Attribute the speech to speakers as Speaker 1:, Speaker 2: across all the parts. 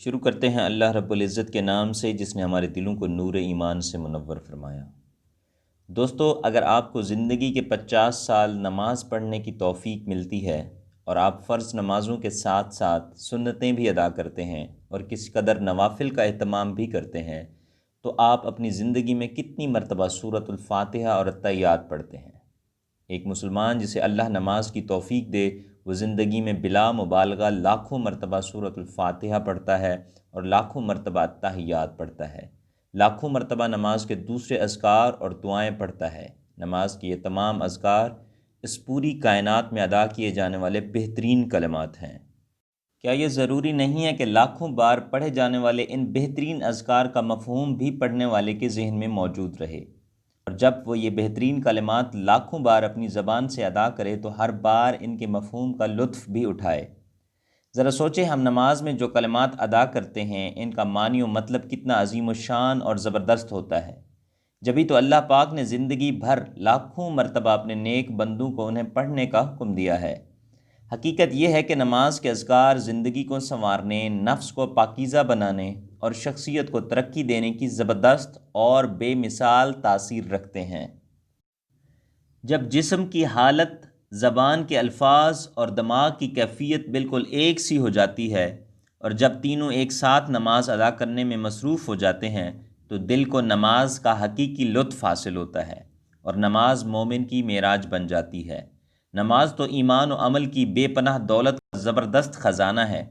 Speaker 1: شروع کرتے ہیں اللہ رب العزت کے نام سے جس نے ہمارے دلوں کو نور ایمان سے منور فرمایا۔ دوستو، اگر آپ کو زندگی کے 50 سال نماز پڑھنے کی توفیق ملتی ہے اور آپ فرض نمازوں کے ساتھ ساتھ سنتیں بھی ادا کرتے ہیں اور کسی قدر نوافل کا اہتمام بھی کرتے ہیں، تو آپ اپنی زندگی میں کتنی مرتبہ سورۃ الفاتحہ اور التحیات پڑھتے ہیں؟ ایک مسلمان جسے اللہ نماز کی توفیق دے، وہ زندگی میں بلا مبالغہ لاکھوں مرتبہ سورۃ الفاتحہ پڑھتا ہے اور لاکھوں مرتبہ التحیات پڑھتا ہے، لاکھوں مرتبہ نماز کے دوسرے اذکار اور دعائیں پڑھتا ہے۔ نماز کے یہ تمام اذکار اس پوری کائنات میں ادا کیے جانے والے بہترین کلمات ہیں۔ کیا یہ ضروری نہیں ہے کہ لاکھوں بار پڑھے جانے والے ان بہترین اذکار کا مفہوم بھی پڑھنے والے کے ذہن میں موجود رہے، اور جب وہ یہ بہترین کلمات لاکھوں بار اپنی زبان سے ادا کرے تو ہر بار ان کے مفہوم کا لطف بھی اٹھائے؟ ذرا سوچیں، ہم نماز میں جو کلمات ادا کرتے ہیں ان کا معنی و مطلب کتنا عظیم و شان اور زبردست ہوتا ہے۔ جبھی تو اللہ پاک نے زندگی بھر لاکھوں مرتبہ اپنے نیک بندوں کو انہیں پڑھنے کا حکم دیا ہے۔ حقیقت یہ ہے کہ نماز کے اذکار زندگی کو سنوارنے، نفس کو پاکیزہ بنانے اور شخصیت کو ترقی دینے کی زبردست اور بے مثال تاثیر رکھتے ہیں۔ جب جسم کی حالت، زبان کے الفاظ اور دماغ کی کیفیت بالکل ایک سی ہو جاتی ہے، اور جب تینوں ایک ساتھ نماز ادا کرنے میں مصروف ہو جاتے ہیں، تو دل کو نماز کا حقیقی لطف حاصل ہوتا ہے اور نماز مومن کی معراج بن جاتی ہے۔ نماز تو ایمان و عمل کی بے پناہ دولت کا زبردست خزانہ ہے۔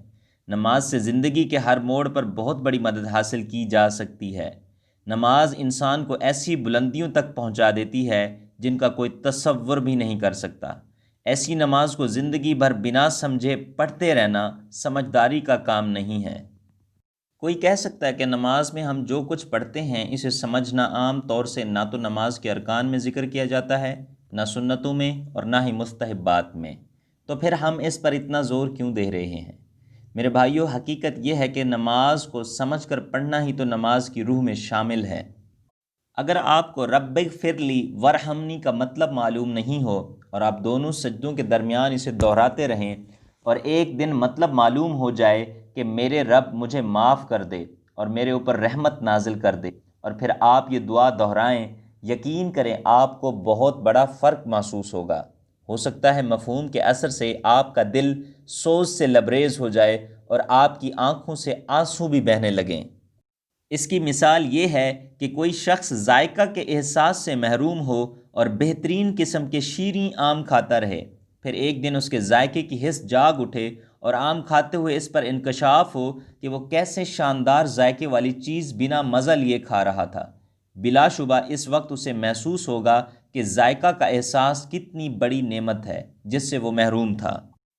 Speaker 1: نماز سے زندگی کے ہر موڑ پر بہت بڑی مدد حاصل کی جا سکتی ہے۔ نماز انسان کو ایسی بلندیوں تک پہنچا دیتی ہے جن کا کوئی تصور بھی نہیں کر سکتا۔ ایسی نماز کو زندگی بھر بنا سمجھے پڑھتے رہنا سمجھداری کا کام نہیں ہے۔ کوئی کہہ سکتا ہے کہ نماز میں ہم جو کچھ پڑھتے ہیں اسے سمجھنا عام طور سے نہ تو نماز کے ارکان میں ذکر کیا جاتا ہے، نہ سنتوں میں، اور نہ ہی مستحبات میں، تو پھر ہم اس پر اتنا زور کیوں دے رہے ہیں؟ میرے بھائیو، حقیقت یہ ہے کہ نماز کو سمجھ کر پڑھنا ہی تو نماز کی روح میں شامل ہے۔ اگر آپ کو رب اغفر لی ورحمنی کا مطلب معلوم نہیں ہو اور آپ دونوں سجدوں کے درمیان اسے دہراتے رہیں، اور ایک دن مطلب معلوم ہو جائے کہ میرے رب مجھے معاف کر دے اور میرے اوپر رحمت نازل کر دے، اور پھر آپ یہ دعا دہرائیں، یقین کریں آپ کو بہت بڑا فرق محسوس ہوگا۔ ہو سکتا ہے مفہوم کے اثر سے آپ کا دل سوز سے لبریز ہو جائے اور آپ کی آنکھوں سے آنسو بھی بہنے لگیں۔ اس کی مثال یہ ہے کہ کوئی شخص ذائقہ کے احساس سے محروم ہو اور بہترین قسم کے شیریں آم کھاتا رہے، پھر ایک دن اس کے ذائقے کی حس جاگ اٹھے اور آم کھاتے ہوئے اس پر انکشاف ہو کہ وہ کیسے شاندار ذائقے والی چیز بنا مزہ لیے کھا رہا تھا۔ بلا شبہ اس وقت اسے محسوس ہوگا کہ ذائقہ کا احساس کتنی بڑی نعمت ہے جس سے وہ محروم تھا۔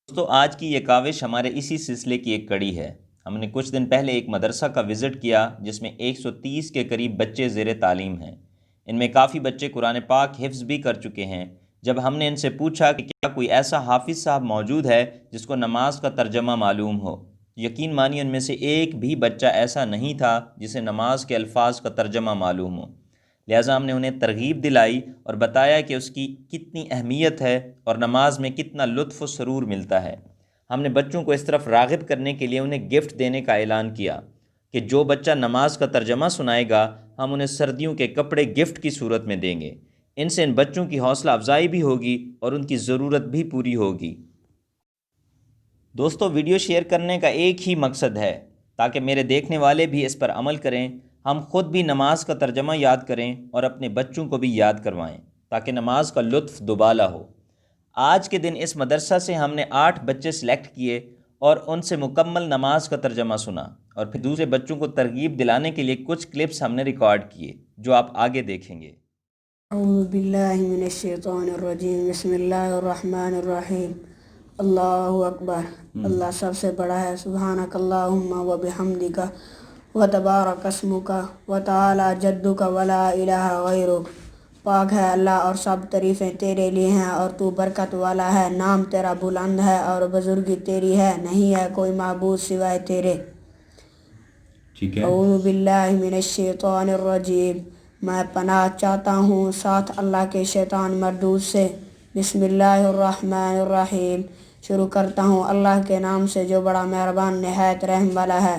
Speaker 1: دوستو، آج کی یہ کاوش ہمارے اسی سلسلے کی ایک کڑی ہے۔ ہم نے کچھ دن پہلے ایک مدرسہ کا وزٹ کیا جس میں 130 کے قریب بچے زیر تعلیم ہیں۔ ان میں کافی بچے قرآن پاک حفظ بھی کر چکے ہیں۔ جب ہم نے ان سے پوچھا کہ کیا کوئی ایسا حافظ صاحب موجود ہے جس کو نماز کا ترجمہ معلوم ہو، یقین مانیے ان میں سے ایک بھی بچہ ایسا نہیں تھا جسے نماز کے الفاظ کا ترجمہ معلوم ہو۔ لہٰذا ہم نے انہیں ترغیب دلائی اور بتایا کہ اس کی کتنی اہمیت ہے اور نماز میں کتنا لطف و سرور ملتا ہے۔ ہم نے بچوں کو اس طرف راغب کرنے کے لیے انہیں گفٹ دینے کا اعلان کیا کہ جو بچہ نماز کا ترجمہ سنائے گا ہم انہیں سردیوں کے کپڑے گفٹ کی صورت میں دیں گے۔ ان سے ان بچوں کی حوصلہ افزائی بھی ہوگی اور ان کی ضرورت بھی پوری ہوگی۔ دوستو، ویڈیو شیئر کرنے کا ایک ہی مقصد ہے تاکہ میرے دیکھنے والے بھی اس پر عمل کریں، ہم خود بھی نماز کا ترجمہ یاد کریں اور اپنے بچوں کو بھی یاد کروائیں تاکہ نماز کا لطف دوبالا ہو۔ آج کے دن اس مدرسہ سے ہم نے 8 بچے سلیکٹ کیے اور ان سے مکمل نماز کا ترجمہ سنا، اور پھر دوسرے بچوں کو ترغیب دلانے کے لیے کچھ کلپس ہم نے ریکارڈ کیے جو آپ آگے دیکھیں گے۔
Speaker 2: اعوذ باللہ من الشیطان الرجیم، بسم اللہ الرحمن الرحیم۔ اللہ اکبر، اللہ سب سے بڑا ہے۔ سبحانک اللہم و بحمدک و تبارک اسمک و تعالی جدک ولا الہ غیرک۔ پاک ہے اللہ اور سب تعریفیں تیرے لیے ہیں اور تو برکت والا ہے، نام تیرا بلند ہے اور بزرگی تیری ہے، نہیں ہے کوئی معبود سوائے تیرے۔
Speaker 1: ٹھیک ہے۔
Speaker 2: اعوذ باللہ من الشیطان الرجیم، میں پناہ چاہتا ہوں ساتھ اللہ کے شیطان مردود سے۔ بسم اللہ الرحمن الرحیم، شروع کرتا ہوں اللہ کے نام سے جو بڑا مہربان نہایت رحم والا ہے۔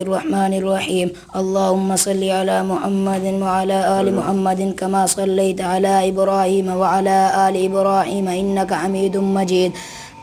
Speaker 2: Bismillahirrahmanirrahim. Allahumma salli ala Muhammadin wa ala ali Muhammadin kama sallaita ala Ibrahim wa ala ali Ibrahim innaka Hamidum Majid.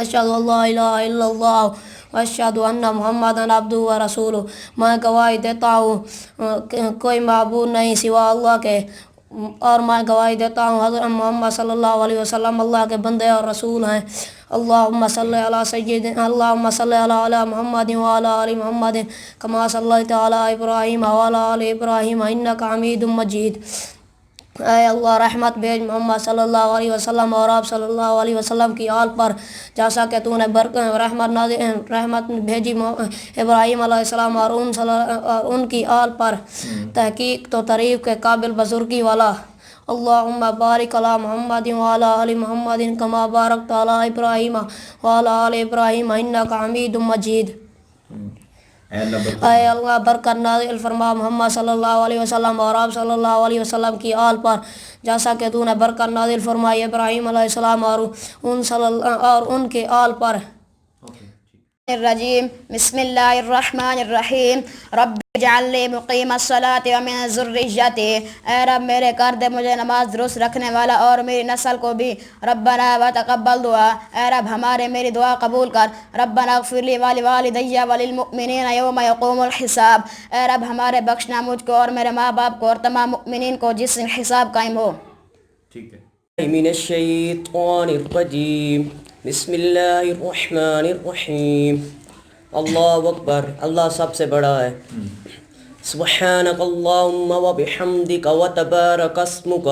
Speaker 2: اشہد ان لا الہ الا اللہ واشہد ان محمدًا عبدہ و رسولہ۔ میں گواہی دیتا ہوں کہ کوئی معبود نہیں سوا اللہ کے، اور میں گواہی دیتا ہوں حضرت محمد صلی اللہ علیہ وسلم اللہ کے بندے اور رسول ہیں۔ اللہم صلی علی محمد وعلی آل محمد کما صلیت علی ابراہیم وعلی آل ابراہیم انک حمید مجید۔ اے اللہ رحمت بھیج محمد صلی اللہ علیہ وسلم اور آپ صلی اللہ علیہ وسلم کی آل پر، جیسا کہ تو نے رحمت بھیجی ابراہیم علیہ السلام اور ان کی آل پر۔ تحقیق تو تعریف کے قابل بزرگی والا۔ اللہم بارک علی محمد وعلی آل محمد کما بارکت علی ابراہیم وعلی آل ابراہیم انک حمید مجید۔ اے اللہ برکت نازل فرما محمد صلی اللہ علیہ وسلم اور آپ صلی اللہ علیہ وسلم کی آل پر، جیسا کہ تو نے برکت نازل فرمائی ابراہیم علیہ السلام اور ان کے آل پر۔
Speaker 3: الرجیم بسم اللہ الرحمن الرحیم رب اجعل لی مقیم الصلاۃ ومن ذریتی۔ اے رب میرے کر دے مجھے نماز درست رکھنے والا اور میری نسل کو بھی۔ ربنا وتقبل دعا۔ اے رب ہمارے میری دعا قبول کر۔ ربنا اغفر لی ولوالدی وللمؤمنین یوم یقوم الحساب۔ اے رب ہمارے بخشنا مجھ کو اور میرے ماں باپ کو اور تمام مؤمنین کو جس دن حساب قائم ہو۔
Speaker 4: ٹھیک ہے۔ من الشیطان الرجیم بسم اللہ الرحمن الرحیم۔ اللہ اکبر، اللہ سب سے بڑا ہے۔ سبحانک اللہم وبحمدک وتبارک اسمک۔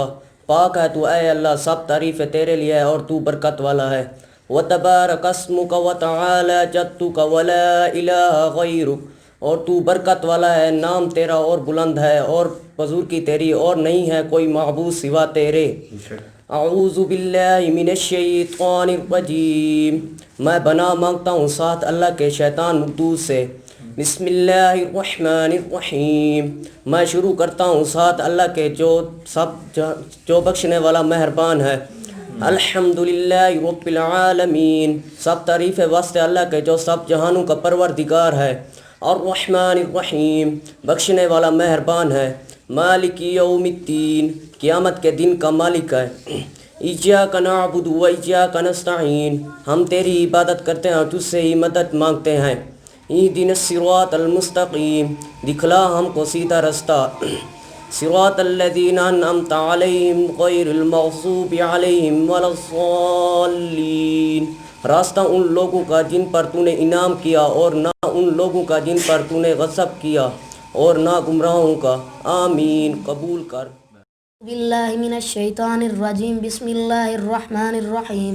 Speaker 4: پاک ہے تو اے اللہ، سب تعریف تیرے لیے ہے اور تو برکت والا ہے۔ وتبارک اسمک وتعالی جدک ولا الہ غیرک۔ اور تو برکت والا ہے، نام تیرا اور بلند ہے اور بزرگی تیری اور نہیں ہے کوئی معبود سوا تیرے۔ اعوذ باللہ من الشیطان الرجیم۔ میں بنا مانگتا ہوں ساتھ اللہ کے شیطان مردود سے۔ بسم اللہ الرحمن الرحیم۔ میں شروع کرتا ہوں ساتھ اللہ کے جو بخشنے والا مہربان ہے۔ الحمدللہ رب العالمین۔ سب تعریف واسطے اللہ کے جو سب جہانوں کا پروردگار ہے۔ الرحمن الرحیم، بخشنے والا مہربان ہے۔ مالک یوم الدین، قیامت کے دن کا مالک ہے۔ ایاک نعبد و ایاک نستعین، ہم تیری عبادت کرتے ہیں اور تجھ سے ہی مدد مانگتے ہیں۔ اہدنا الصراط المستقیم، دکھلا ہم کو سیدھا رستہ۔ صراط الذین انعمت علیہم غیر المغضوب علیہم ولا الضالین، راستہ ان لوگوں کا جن پر تو نے انعام کیا اور نہ ان لوگوں کا جن پر تو نے غضب کیا اور نہ گمراہوں کا۔ آمین، قبول کر۔
Speaker 2: باللہ من الشیطان الرجیم بسم اللہ الرحمن الرحیم۔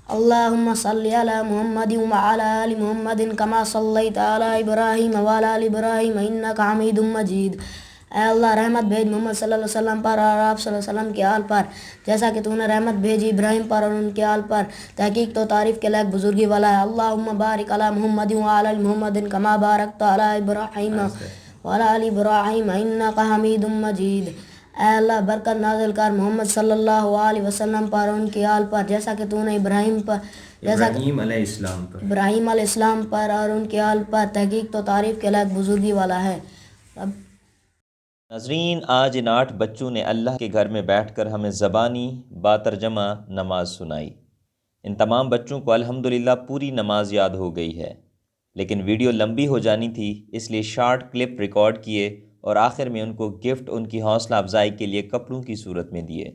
Speaker 2: اللہم صلی علی محمد وعلی آل محمد کما صلیت علی ابراہیم وعلی آل ابراہیم انک حمید مجید۔ اے اللہ رحمت بھیج محمد صلی اللہ علیہ وسلم پر اور آپ صلی اللہ علیہ وسلم کے آل پر، جیسا کہ تو نے رحمت بھیجی ابراہیم پر اور ان کے آل پر۔ تحقیق تو تعریف کے لائق بزرگی والا ہے۔ اللہم بارک علی محمد وعلی آل محمد کما بارکت علی ابراہیم وعلی آل ابراہیم انک حمید مجید۔ اے اللہ برکت نازل کر محمد صلی اللہ علیہ وسلم پر اور ان کی آل پر، جیسا کہ تو نے ابراہیم علیہ السلام پر اور ان کی آل پر۔ تحقیق تو تعریف کے لائق بزرگی والا ہے۔
Speaker 1: ناظرین، آج ان 8 بچوں نے اللہ کے گھر میں بیٹھ کر ہمیں زبانی باترجمہ نماز سنائی۔ ان تمام بچوں کو الحمدللہ پوری نماز یاد ہو گئی ہے، لیکن ویڈیو لمبی ہو جانی تھی، اس لیے شارٹ کلپ ریکارڈ کیے اور آخر میں ان کو گفٹ ان کی حوصلہ افزائی کے لیے کپڑوں کی صورت میں دیے۔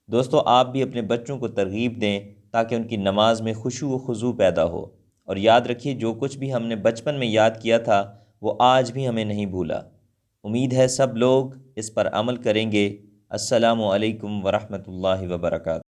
Speaker 1: دوستو، آپ بھی اپنے بچوں کو ترغیب دیں تاکہ ان کی نماز میں خشوع و خضوع پیدا ہو، اور یاد رکھیے جو کچھ بھی ہم نے بچپن میں یاد کیا تھا وہ آج بھی ہمیں نہیں بھولا۔ امید ہے سب لوگ اس پر عمل کریں گے۔ السلام علیکم ورحمۃ اللہ وبرکاتہ۔